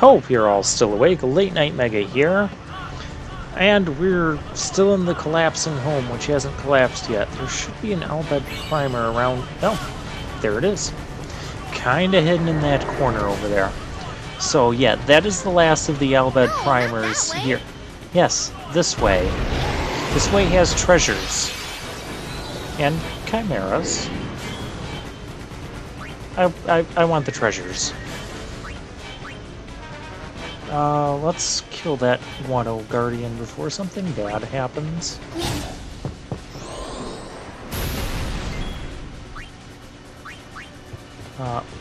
Hope you're all still awake. Late Night Mega here. And we're still in the collapsing home, which hasn't collapsed yet. There should be an Al Bhed primer around... Oh, there it is. Kinda hidden in that corner over there. So yeah, that is the last of the Al Bhed primers here. Yes, this way. This way has treasures. And chimeras. I want the treasures. Let's kill that Watto Guardian before something bad happens.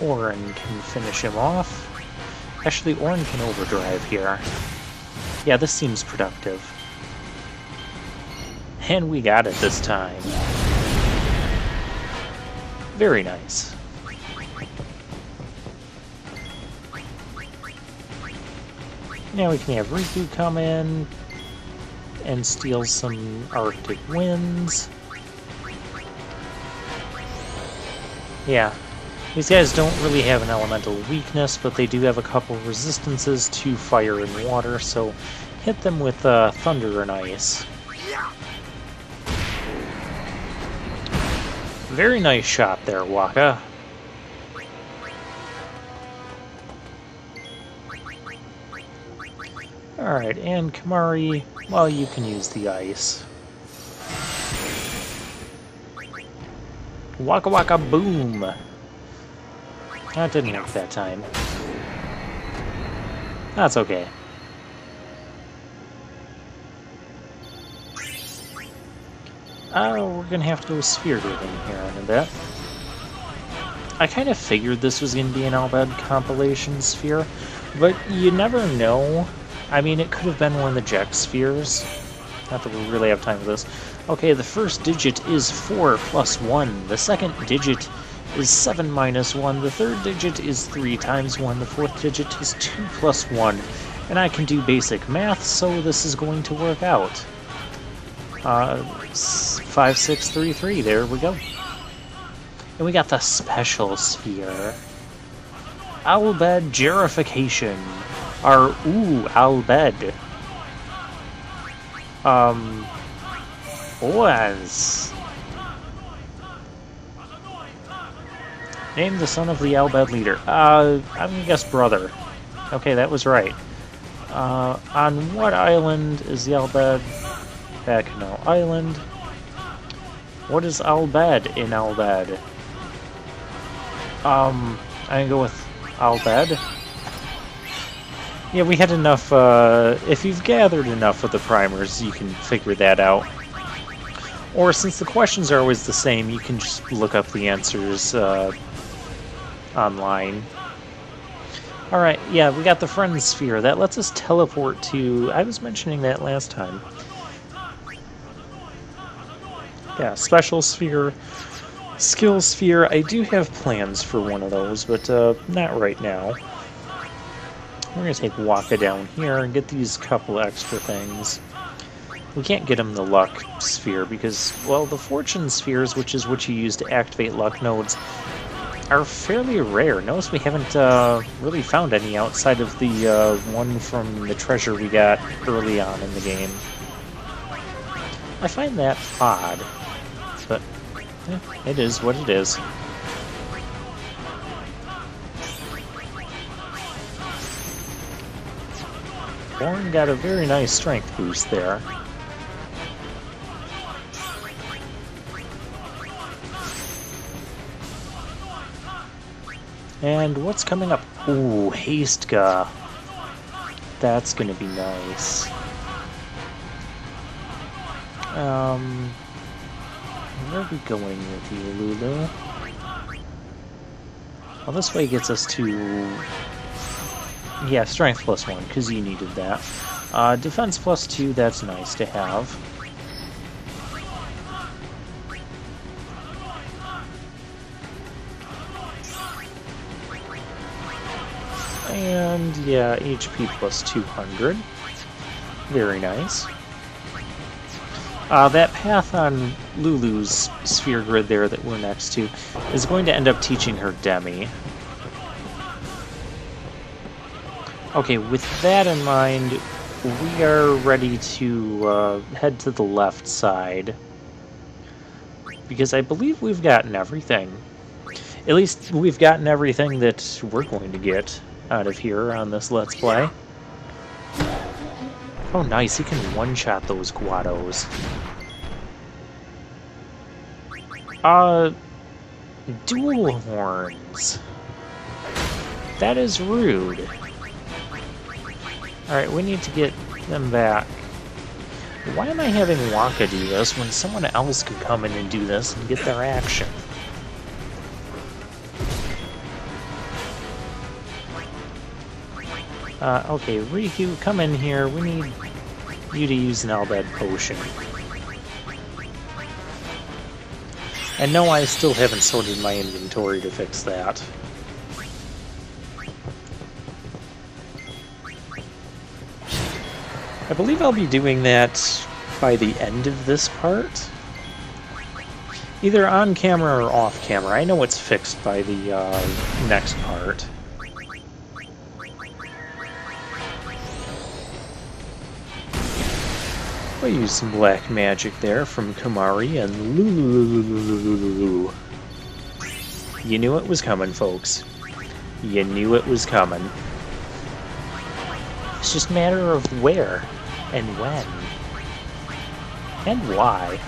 Auron can finish him off. Actually, Auron can overdrive here. Yeah, this seems productive. And we got it this time. Very nice. Now we can have Riku come in and steal some Arctic winds. Yeah, these guys don't really have an elemental weakness, but they do have a couple resistances to fire and water, so hit them with thunder and ice. Very nice shot there, Wakka. Alright, and Kimahri, well, you can use the ice. Waka waka boom! That didn't work that time. That's okay. We're gonna have to go Sphere Gridding here in a bit. I kind of figured this was gonna be an Al Bhed compilation sphere, but you never know. I mean, it could have been one of the Jecht spheres. Not that we really have time for this. Okay, the first digit is 4 plus 1. The second digit is 7 minus 1. The third digit is 3 times 1. The fourth digit is 2 plus 1. And I can do basic math, so this is going to work out. 5, 6, 3, 3. There we go. And we got the special sphere. Al Bhed Jerification. Al Bhed. Was. Name the son of the Al Bhed leader. I'm gonna guess brother. Okay, that was right. On what island is the Al Bhed? Bacchanal Island. What is Al Bhed in Al Bhed? I'm gonna go with Al Bhed. Yeah, we had enough, if you've gathered enough of the primers, you can figure that out. Or, since the questions are always the same, you can just look up the answers, online. Alright, yeah, we got the Friend Sphere. That lets us teleport to... I was mentioning that last time. Yeah, Special Sphere, Skill Sphere. I do have plans for one of those, but, not right now. We're going to take Wakka down here and get these couple extra things. We can't get him the Luck Sphere because, well, the Fortune Spheres, which is what you use to activate Luck nodes, are fairly rare. Notice we haven't really found any outside of the one from the treasure we got early on in the game. I find that odd, but it is what it is. Auron got a very nice strength boost there. And what's coming up? Ooh, Hastegah. That's gonna be nice. Where are we going with you, Lulu? Well, this way gets us to... Yeah, Strength plus 1, because you needed that. Defense plus 2, that's nice to have. And, yeah, HP plus 200. Very nice. That path on Lulu's sphere grid there that we're next to is going to end up teaching her Demi. Okay, with that in mind, we are ready to head to the left side. Because I believe we've gotten everything. At least we've gotten everything that we're going to get out of here on this Let's Play. Oh, nice. He can one-shot those Guados. Dual horns. That is rude. Alright, we need to get them back. Why am I having Wakka do this when someone else could come in and do this and get their action? Okay, Riku, come in here. We need you to use an Al Bhed potion. And no, I still haven't sorted my inventory to fix that. I believe I'll be doing that by the end of this part. Either on camera or off camera. I know it's fixed by the next part. We'll use some black magic there from Kimahri and Lulu. You knew it was coming, folks. You knew it was coming. It's just a matter of where and when and why.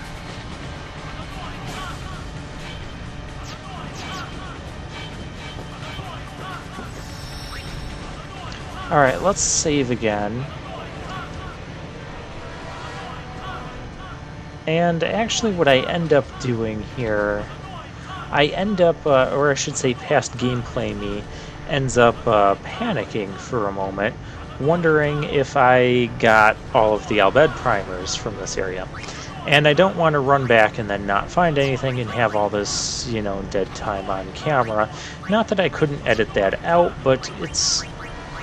Alright, let's save again. And actually what I end up doing here, I end up, or I should say past gameplay me, ends up panicking for a moment, wondering if I got all of the Al Bhed primers from this area. And I don't want to run back and then not find anything and have all this, you know, dead time on camera. Not that I couldn't edit that out, but it's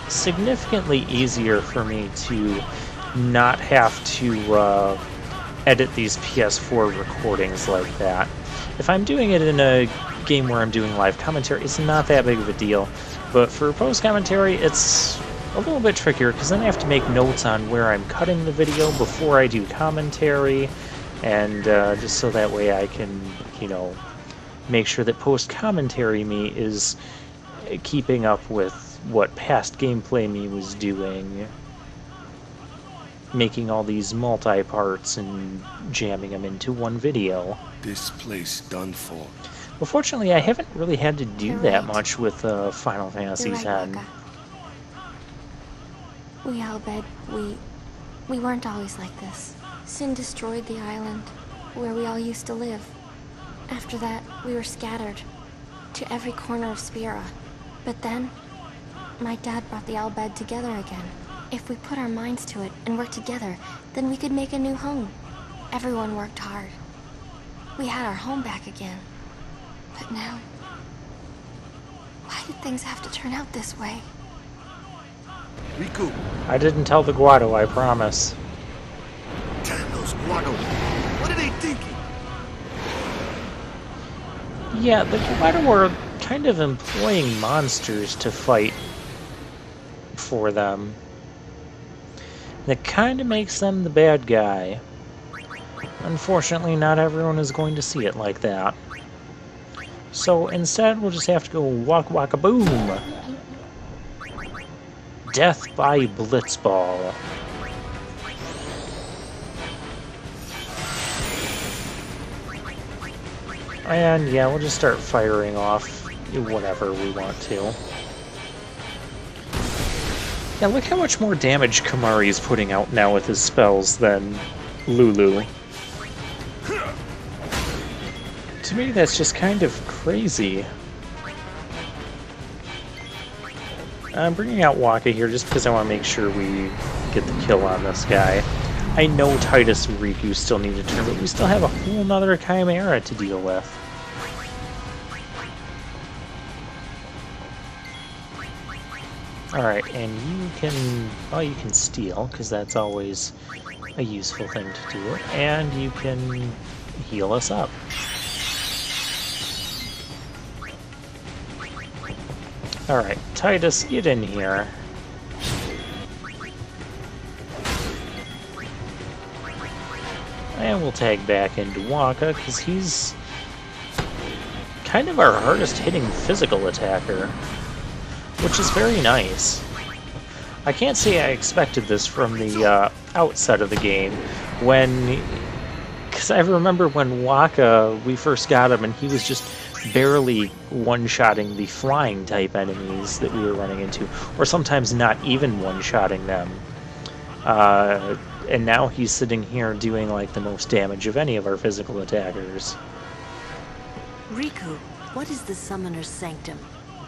significantly easier for me to not have to edit these PS4 recordings like that. If I'm doing it in a game where I'm doing live commentary, it's not that big of a deal. But for post-commentary, it's a little bit trickier, because then I have to make notes on where I'm cutting the video before I do commentary, and just so that way I can, you know, make sure that post-commentary me is keeping up with what past gameplay me was doing, making all these multi-parts and jamming them into one video. This place done for. But fortunately, I haven't really had to do that much with Final Fantasy X. We Al Bhed, we weren't always like this. Sin destroyed the island where we all used to live. After that, we were scattered to every corner of Spira. But then, my dad brought the Al Bhed together again. If we put our minds to it and work together, then we could make a new home. Everyone worked hard. We had our home back again. But now, why did things have to turn out this way? Riku! I didn't tell the Guado, I promise. Damn those Guado! What are they thinking? Yeah, the Guado were kind of employing monsters to fight for them. That kind of makes them the bad guy. Unfortunately, not everyone is going to see it like that. So instead, we'll just have to go waka waka boom! Death by Blitzball. And yeah, we'll just start firing off whatever we want to. Yeah, look how much more damage Kimahri is putting out now with his spells than Lulu. To me, that's just kind of crazy. I'm bringing out Wakka here just because I want to make sure we get the kill on this guy. I know Tidus and Riku still need to turn, but we still have a whole nother Chimera to deal with. Alright, and you can... well, you can steal, because that's always a useful thing to do. And you can heal us up. Alright, Tidus, get in here. And we'll tag back into Waka, because he's kind of our hardest hitting physical attacker, which is very nice. I can't say I expected this from the outset of the game, because I remember when Waka, we first got him, and he was just barely one-shotting the flying type enemies that we were running into, or sometimes not even one-shotting them. And now he's sitting here doing like the most damage of any of our physical attackers. Riku, what is the Summoner's Sanctum?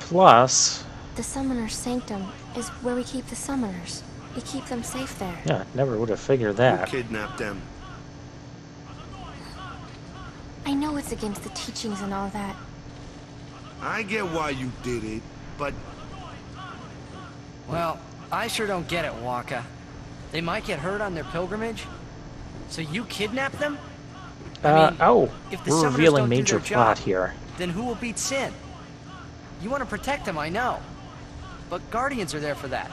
Plus, The Summoner's Sanctum is where we keep the summoners. We keep them safe there. yeah, never would have figured Who that. kidnapped them? I know it's against the teachings and all that. I get why you did it, but Well, I sure don't get it, Waka. They might get hurt on their pilgrimage. So you kidnap them? I mean, Oh, if the we're summoners revealing don't do major their plot job, here. Then who will beat Sin? You want to protect them, I know. But Guardians are there for that.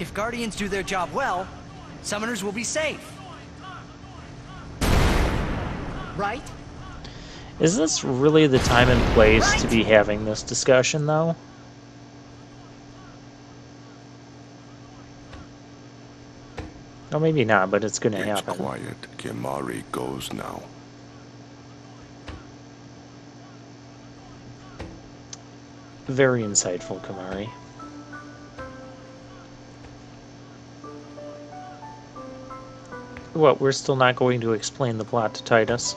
If Guardians do their job well, summoners will be safe. Right? Is this really the time and place to be having this discussion, though? Oh, maybe not, but it's gonna It's happen. quiet. Kimahri goes now. Very insightful, Kimahri. What, we're still not going to explain the plot to Titus?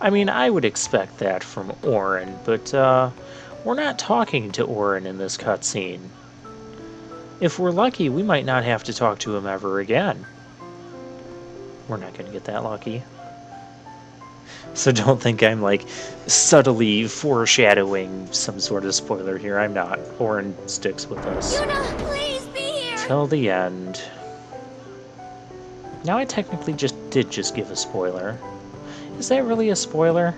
I mean, I would expect that from Auron, but we're not talking to Auron in this cutscene. If we're lucky, we might not have to talk to him ever again. We're not going to get that lucky. So don't think I'm, like, subtly foreshadowing some sort of spoiler here. I'm not. Auron sticks with us Yuna, please be here! till the end. Now I technically did just give a spoiler. Is that really a spoiler?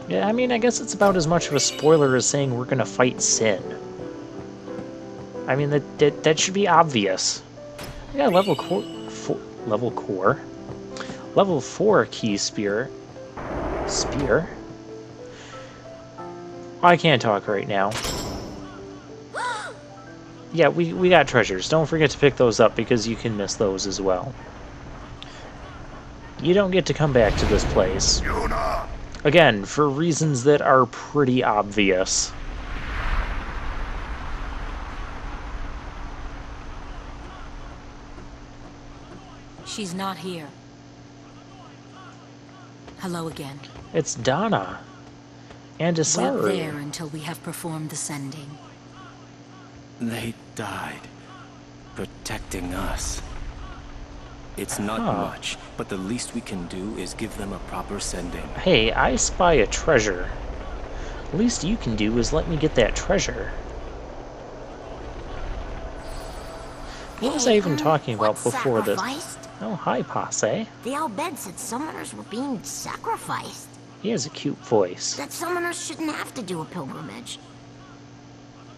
Yeah, I mean, I guess it's about as much of a spoiler as saying we're gonna fight Sin. I mean, that should be obvious. I got a level 4 key spear. Spear? I can't talk right now. Yeah, we got treasures. Don't forget to pick those up because you can miss those as well. You don't get to come back to this place. Yuna! Again, for reasons that are pretty obvious. She's not here. Hello again. It's Donna. And Wait Isaru. there until we have performed the sending. They died, protecting us. It's not Huh. much, but the least we can do is give them a proper sending. Hey, I spy a treasure. The least you can do is let me get that treasure. What was I even talking about What before this? sacrificed? Oh, hi, Posse. The Al Bhed said summoners were being sacrificed. He has a cute voice. That summoners shouldn't have to do a pilgrimage.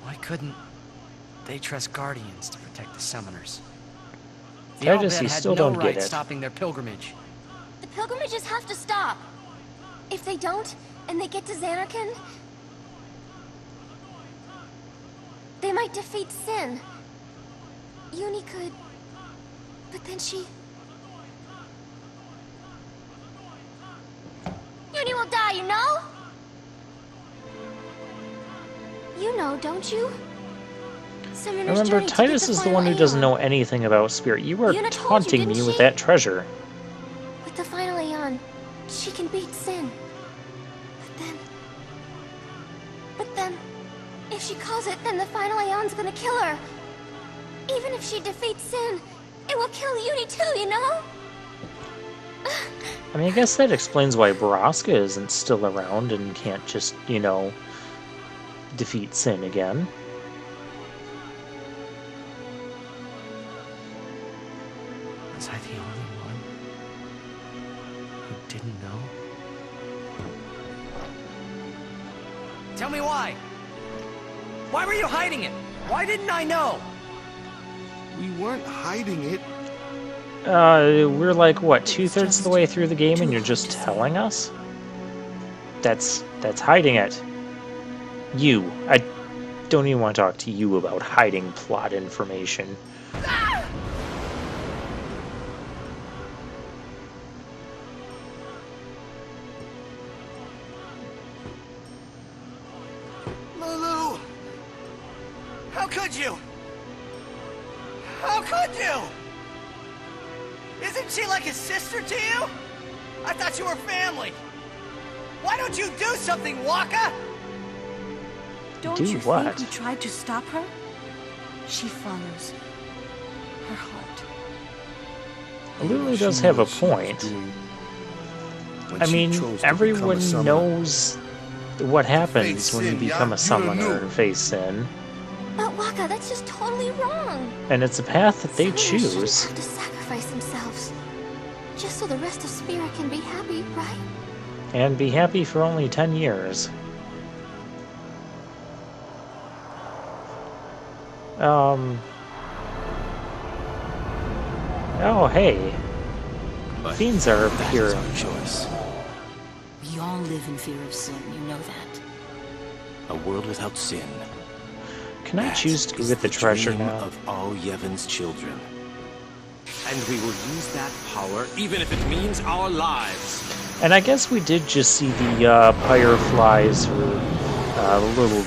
Why couldn't they trust Guardians to protect the summoners? The Titus, Al Bhed you had still no don't right get it. stopping their pilgrimage. The pilgrimages have to stop. If they don't, and they get to Zanarkand, they might defeat Sin. Uni could... But then she... Uni will die, you know? You know, don't you? Summoner's Remember, journey to get Titus the is the one who final doesn't Aeon. know anything about Spirit. You are Yuna told you, taunting me didn't with she? that treasure. With the final Aeon, she can beat Sin. But then, if she calls it, then the final Aeon's gonna kill her. Even if she defeats Sin, it will kill Uni too, you know? I mean, I guess that explains why Braska isn't still around and can't just, you know, defeat Sin again. Was I the only one who didn't know? Tell me why! Why were you hiding it? Why didn't I know? We weren't hiding it. We're like, what, 2/3 of the way through the game and you're just telling us? That's hiding it. You. I don't even want to talk to you about hiding plot information. Lulu! How could you? How could you? Isn't she like a sister to you? I thought you were family. Why don't you do something, Waka? Don't Do you what? think we tried to stop her? She follows her heart. Lulu does have a point. I mean, everyone knows what happens when you become a summoner and face sin, But Waka, that's just totally wrong. and it's a path that they Summoners shouldn't choose. have to sacrifice themselves. Just so the rest of Spira can be happy, right? And be happy for only 10 years. Oh, hey. But Fiends are that here. is our choice. We all live in fear of sin, you know that. A world without sin. Can I That choose to go is get the treasure dream now? of all Yevon's children. And we will use that power, even if it means our lives. And I guess we did just see the fireflies or the little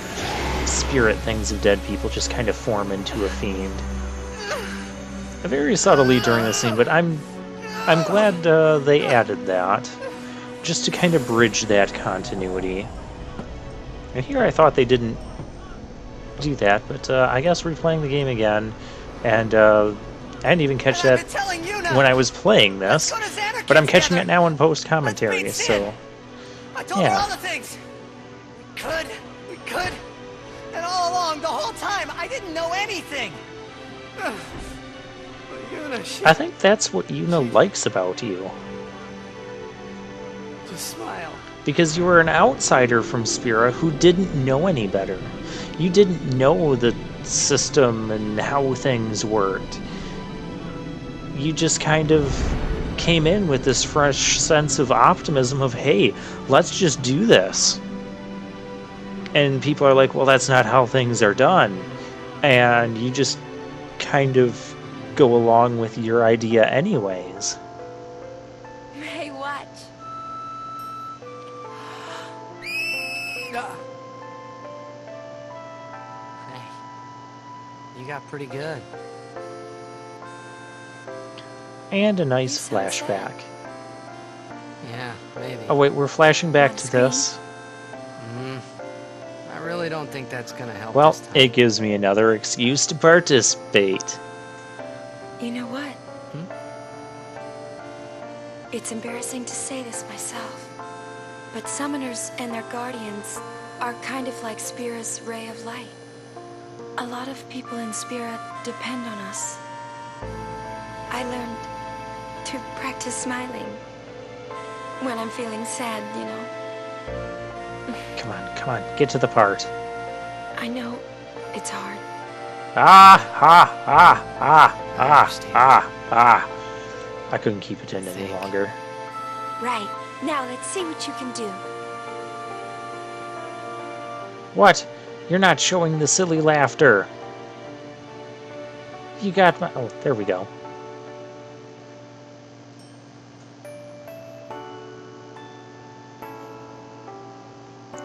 spirit things of dead people just kind of form into a fiend. Very subtly during the scene, but I'm glad they added that, just to kind of bridge that continuity. And here I thought they didn't do that, but I guess replaying the game again, and I didn't even catch that when I was playing this, but I'm catching it now in post-commentary, so I told her yeah. all the things. We could. And all along, the whole time, I didn't know anything. But Yuna, she I think that's what Yuna likes about you. just smile. Because you were an outsider from Spira who didn't know any better. You didn't know the system and how things worked. You just kind of came in with this fresh sense of optimism of, hey, let's just do this. And people are like, well, that's not how things are done. And you just kind of go along with your idea anyways. Hey, watch. Hey, you got pretty good. And a nice You sound flashback. Yeah, maybe. Oh wait, we're flashing back On to screen? this. I really don't think that's gonna help. Well, this time. it gives me another excuse to participate. You know what? It's embarrassing to say this myself, but summoners and their guardians are kind of like Spira's ray of light. A lot of people in Spira depend on us. I learned to practice smiling when I'm feeling sad, you know. Come on, get to the part. I know it's hard. I couldn't keep it in any longer. Right. Now let's see what you can do. What? You're not showing the silly laughter. You got my... Oh, there we go.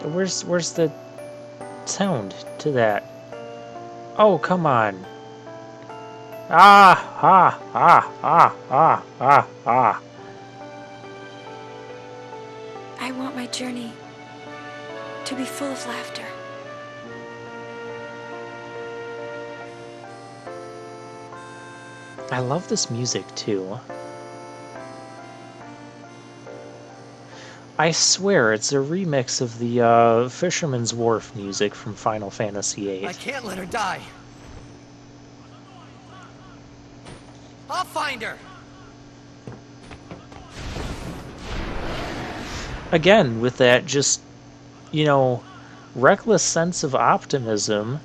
Where's the sound to that? Oh, come on. Ah. I want my journey to be full of laughter. I love this music too. I swear it's a remix of the Fisherman's Wharf music from Final Fantasy VIII. I can't let her die. I'll find her. Again, with that just, you know, reckless sense of optimism.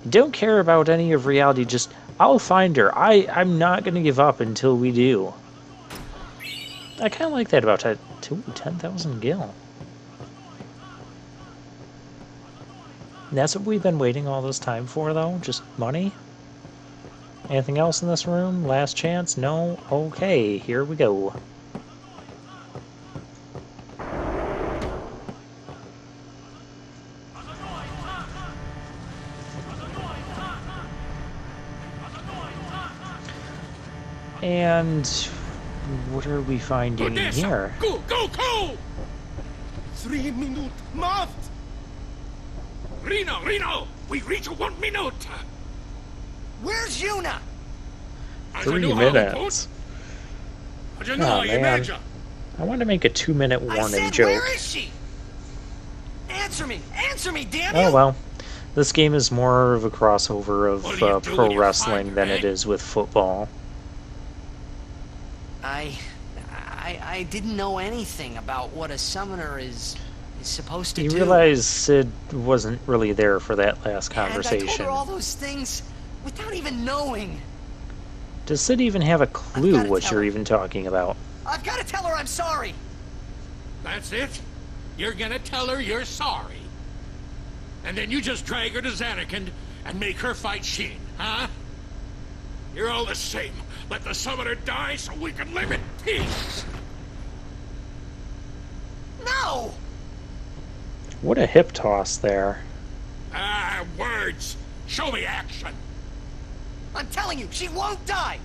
Don't care about any of reality, just I'll find her. I'm not gonna give up until we do. I kind of like that about 10,000 gil. And that's what we've been waiting all this time for, though? Just money? Anything else in this room? Last chance? No? Okay, here we go. And what are we finding here? Go, go, go! 3 minutes, Maft! Reno! We reach 1 minute! Where's Yuna? 3 minutes. Oh man, I want to make a 2-minute I warning said, joke. where is she? Answer me, damn you! Oh well, this game is more of a crossover of What do you do when pro you wrestling find than her, it eh? is with football. I didn't know anything about what a summoner is supposed to You do. realize Sid wasn't really there for that last And I told conversation. her all those things without even knowing. Does Sid even have a clue gotta what tell you're her. even talking about? I've got to tell her I'm sorry. That's it? You're gonna tell her you're sorry. And then you just drag her to Zanarkand and make her fight Shin, huh? You're all the same. Let the summoner die so we can live in peace. No! What a hip toss there. Ah, words. Show me action. I'm telling you, she won't die.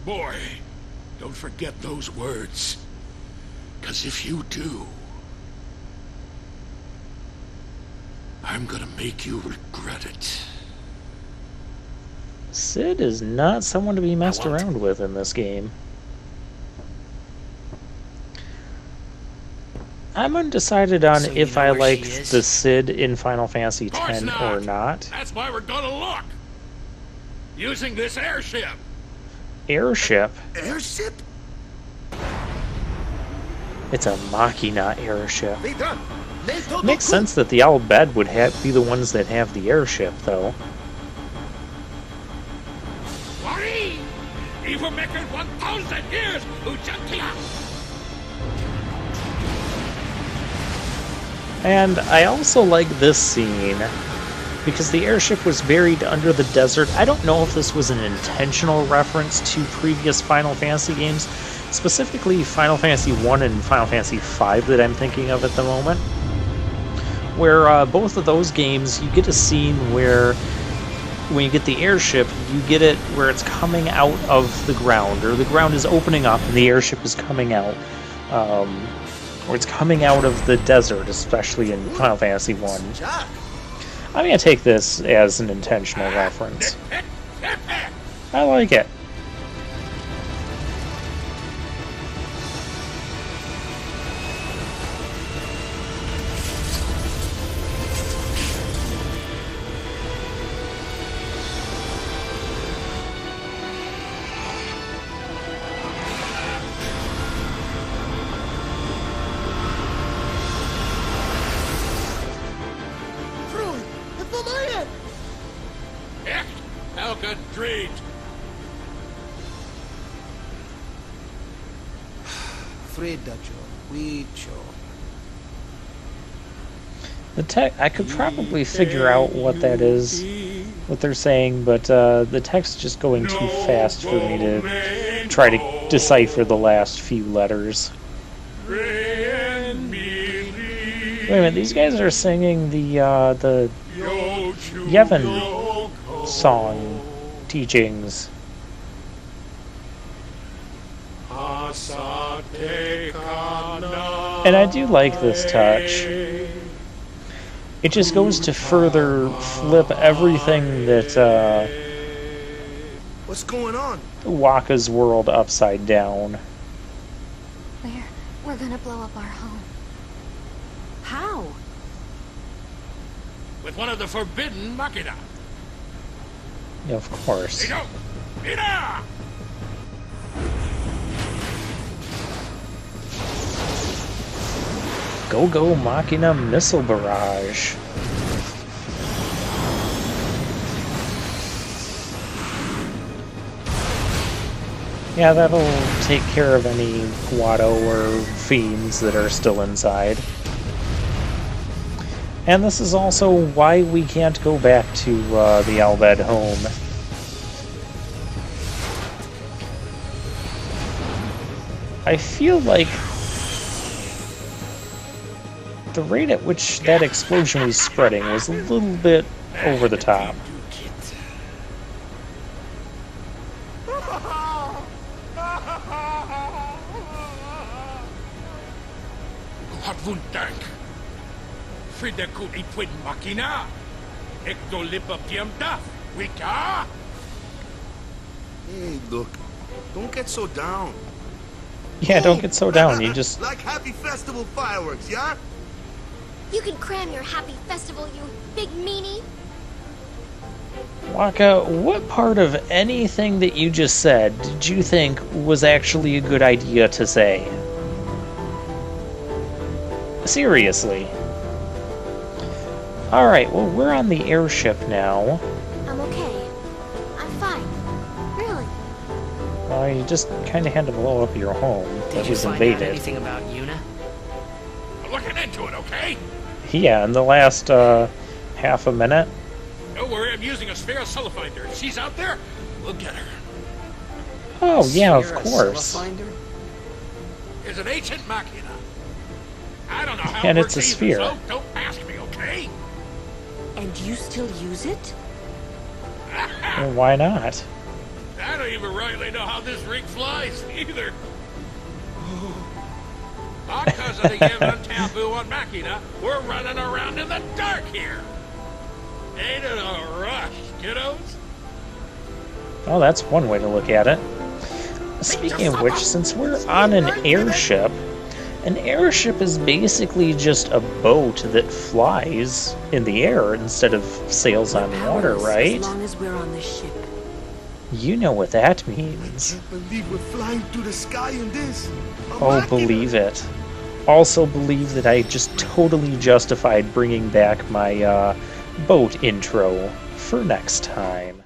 Boy, don't forget those words. 'Cause if you do, I'm gonna make you regret it. Sid is not someone to be messed want- around with in this game. I'm undecided on So you if know I where like she is? the Sid in Final Fantasy Of course X not. or not. That's why we're gonna look. Using this airship. Airship? Airship? It's a Machina airship. Leader! Lento Makes Doku! sense that the Al Bhed would be the ones that have the airship, though. Worry! Even making 1,000 years, Ujantia! And I also like this scene because the airship was buried under the desert. I don't know if this was an intentional reference to previous Final Fantasy games, specifically Final Fantasy 1 and Final Fantasy 5 that I'm thinking of at the moment, where both of those games you get a scene where when you get the airship, you get it where it's coming out of the ground, or the ground is opening up and the airship is coming out. Or it's coming out of the desert, especially in Final Fantasy 1. Jack! I'm going to take this as an intentional reference. I like it. Fruit! Ito na yan! Echt elke dread. Fredacho, Wicho. The I could probably figure out what that is, what they're saying, but the text is just going too fast for me to try to decipher the last few letters. Wait a minute, these guys are singing the Yevon song teachings. And I do like this touch. It just goes to further flip everything that What's going on? Waka's world upside down. We're gonna blow up our home. How? With one of the forbidden Machina. Of course. Hey, go! Ina! Go Machina Missile Barrage. Yeah, that'll take care of any Guado or fiends that are still inside. And this is also why we can't go back to the Al Bhed home. I feel like the rate at which that explosion was spreading was a little bit over the top. Wat vun dank. Frida kun itwin makina. Ekto lipa piemta. Wika. Hey, look. Don't get so down. Yeah, don't get so down. You just... Like happy festival fireworks, yeah? You can cram your happy festival, you big meanie. Waka, what part of anything that you just said did you think was actually a good idea to say? Seriously. Alright, well, we're on the airship now. I'm okay. I'm fine. Really. You just kind of had to blow up your home Did that you was find out invaded. anything about Yuna? I'm looking into it, okay? Yeah, in the last half a minute. Don't worry, I'm using a sphere sulfinder. If she's out there, we'll get her. Oh, yeah, of Sphere, a course. Cellofinder? There's an ancient machina. I don't know how And it it's works a either, sphere. so don't ask me, okay? And you still use it? Well, why not? I don't even rightly know how this rig flies, either. Because of the given taboo on Machina, we're running around in the dark here. Ain't it a rush, kiddos? Oh, that's one way to look at it. Speaking of which, since we're on an airship is basically just a boat that flies in the air instead of sails on water, Powerless right? As long as we're on the ship. You know what that means. Can't believe we're flying through the sky in this. Oh, believe it. Also believe that I just totally justified bringing back my boat intro for next time.